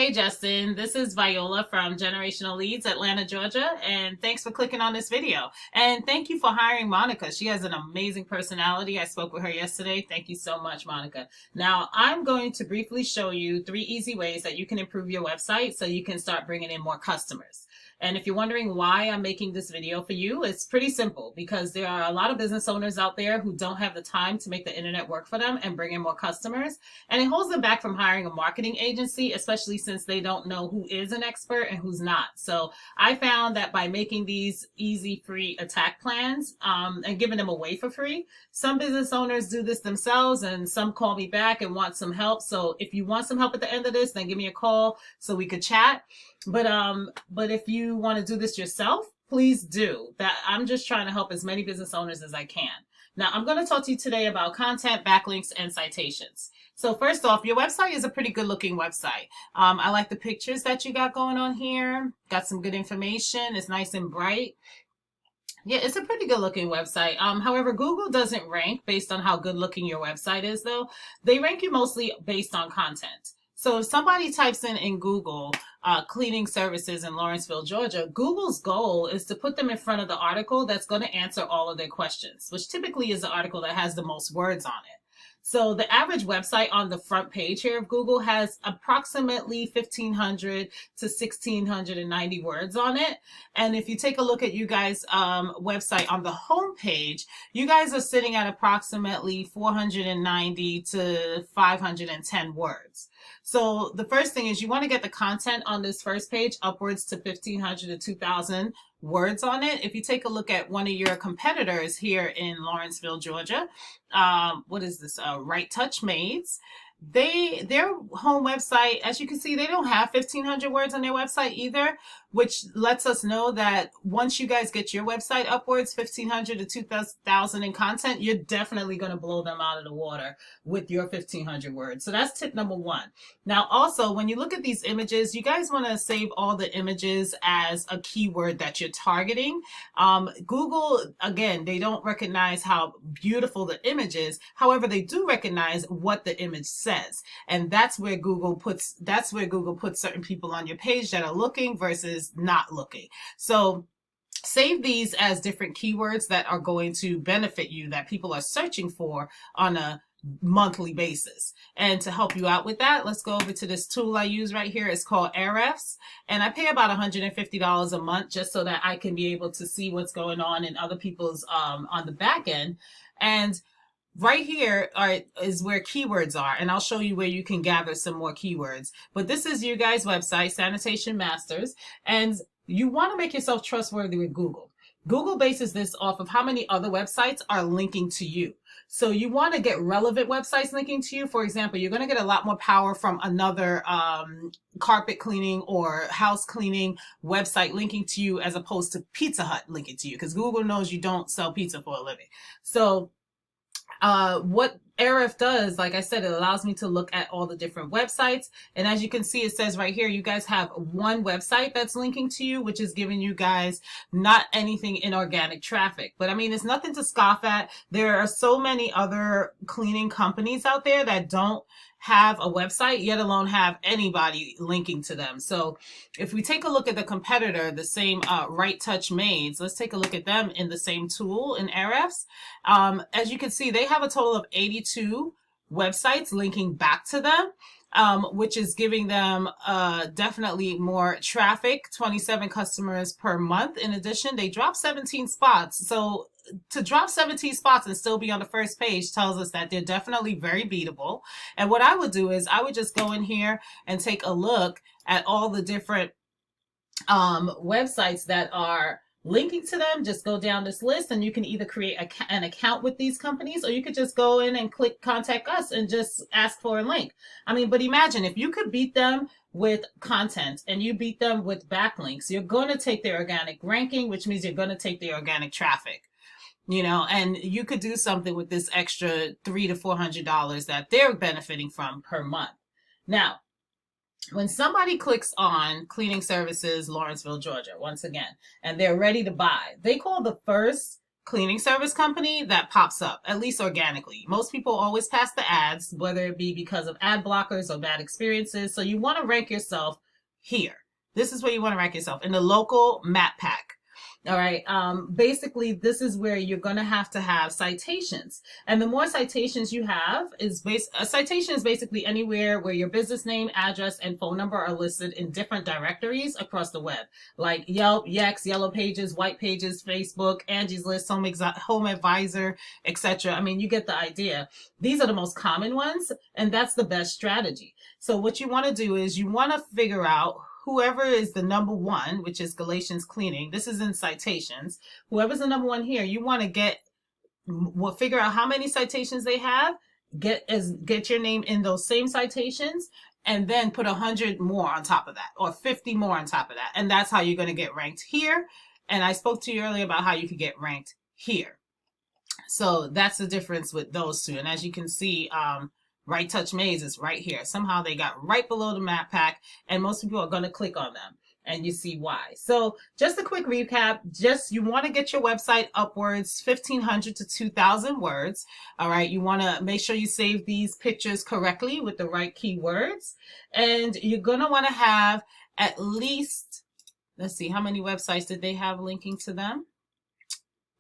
Hey Justin, this is Viola from Generational Leads, Atlanta, Georgia, and thanks for clicking on this video. And thank you for hiring Monica. She has an amazing personality. I spoke with her yesterday. Thank you so much, Monica. Now, I'm going to briefly show you 3 easy ways that you can improve your website so you can start bringing in more customers. And if you're wondering why I'm making this video for you, it's pretty simple because there are a lot of business owners out there who don't have the time to make the internet work for them and bring in more customers. And it holds them back from hiring a marketing agency, especially since they don't know who is an expert and who's not. So I found that by making these easy, free attack plans and giving them away for free, some business owners do this themselves and some call me back and want some help. So if you want some help at the end of this, then give me a call so we could chat. But if you want to do this yourself, please do that. I'm just trying to help as many business owners as I can. Now, I'm going to talk to you today about content, backlinks, and citations. So first off, your website is a pretty good looking website. I like the pictures that you got going on here. Got some good information. It's nice and bright. Yeah, it's a pretty good looking website. However, Google doesn't rank based on how good looking your website is, though. They rank you mostly based on content. So if somebody types in Google, cleaning services in Lawrenceville, Georgia, Google's goal is to put them in front of the article that's going to answer all of their questions, which typically is the article that has the most words on it. So the average website on the front page here of Google has approximately 1,500 to 1,690 words on it. And if you take a look at you guys' website on the home page, you guys are sitting at approximately 490 to 510 words. So the first thing is you want to get the content on this first page upwards to 1,500 to 2,000 words on it. If you take a look at one of your competitors here in Lawrenceville, Georgia, what is this? Right Touch Maids. Their home website, as you can see, they don't have 1,500 words on their website either, which lets us know that once you guys get your website upwards 1,500 to 2,000 in content, you're definitely going to blow them out of the water with your 1,500 words. So that's tip number one. Now, also, when you look at these images, you guys want to save all the images as a keyword that you're targeting. Google, again, they don't recognize how beautiful the image is. However, they do recognize what the image says. And that's where Google puts certain people on your page that are looking versus not looking. So save these as different keywords that are going to benefit you, that people are searching for on a monthly basis. And to help you out with that, let's go over to this tool I use right here. It's called Ahrefs, and I pay about $150 a month just so that I can be able to see what's going on in other people's on the back end. And right here is where keywords are, and I'll show you where you can gather some more keywords. But this is your guys' website, Sanitation Masters, and you want to make yourself trustworthy with Google. Google bases this off of how many other websites are linking to you. So you want to get relevant websites linking to you. For example, you're going to get a lot more power from another carpet cleaning or house cleaning website linking to you as opposed to Pizza Hut linking to you, because Google knows you don't sell pizza for a living. So what Ahrefs does, like I said, it allows me to look at all the different websites. And as you can see, it says right here, you guys have one website that's linking to you, which is giving you guys not anything in organic traffic. But I mean, it's nothing to scoff at. There are so many other cleaning companies out there that don't have a website, yet alone have anybody linking to them. So if we take a look at the competitor, the same Right Touch Maids, let's take a look at them in the same tool in Ahrefs. As you can see, they have a total of 82 websites linking back to them, which is giving them definitely more traffic, 27 customers per month. In addition, they dropped 17 spots. So to drop 17 spots and still be on the first page tells us that they're definitely very beatable. And what I would do is I would just go in here and take a look at all the different websites that are linking to them. Just go down this list and you can either create an account with these companies, or you could just go in and click contact us and just ask for a link. I mean, but imagine if you could beat them with content and you beat them with backlinks, you're going to take their organic ranking, which means you're going to take their organic traffic. You know, and you could do something with this extra $300 to $400 that they're benefiting from per month. Now, when somebody clicks on cleaning services, Lawrenceville, Georgia, once again, and they're ready to buy, they call the first cleaning service company that pops up, at least organically. Most people always pass the ads, whether it be because of ad blockers or bad experiences. So you want to rank yourself here. This is where you want to rank yourself in the local map pack. All right. Basically, this is where you're going to have citations. And the more citations you have a citation is basically anywhere where your business name, address, and phone number are listed in different directories across the web, like Yelp, Yext, Yellow Pages, White Pages, Facebook, Angie's List, Home Advisor, etc. I mean, you get the idea. These are the most common ones, and that's the best strategy. So what you want to do is you want to figure out whoever is the number one, which is Galatians Cleaning. This is in citations. Whoever's the number one here, you want to figure out how many citations they have, get your name in those same citations, and then put 100 more on top of that, or 50 more on top of that. And that's how you're going to get ranked here. And I spoke to you earlier about how you could get ranked here. So that's the difference with those two. And as you can see, Right Touch Maze is right here. Somehow they got right below the map pack, and most people are going to click on them, and you see why. So just a quick recap. You want to get your website upwards 1,500 to 2,000 words. All right. You want to make sure you save these pictures correctly with the right keywords, and you're going to want to have at least, let's see, how many websites did they have linking to them?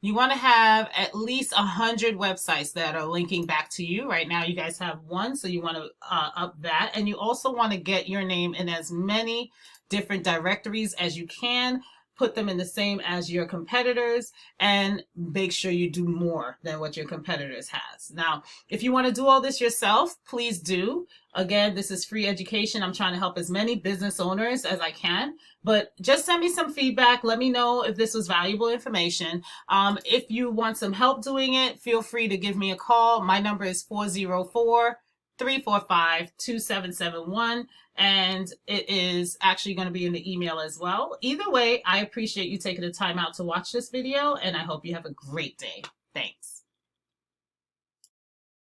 You want to have at least 100 websites that are linking back to you. Right now, you guys have one, so you want to up that. And you also want to get your name in as many different directories as you can. Put them in the same as your competitors, and make sure you do more than what your competitors has. Now, if you want to do all this yourself, please do. Again, this is free education. I'm trying to help as many business owners as I can, but just send me some feedback. Let me know if this was valuable information. If you want some help doing it, feel free to give me a call. My number is 404-345-2771. And it is actually going to be in the email as well. Either way, I appreciate you taking the time out to watch this video, and I hope you have a great day. Thanks.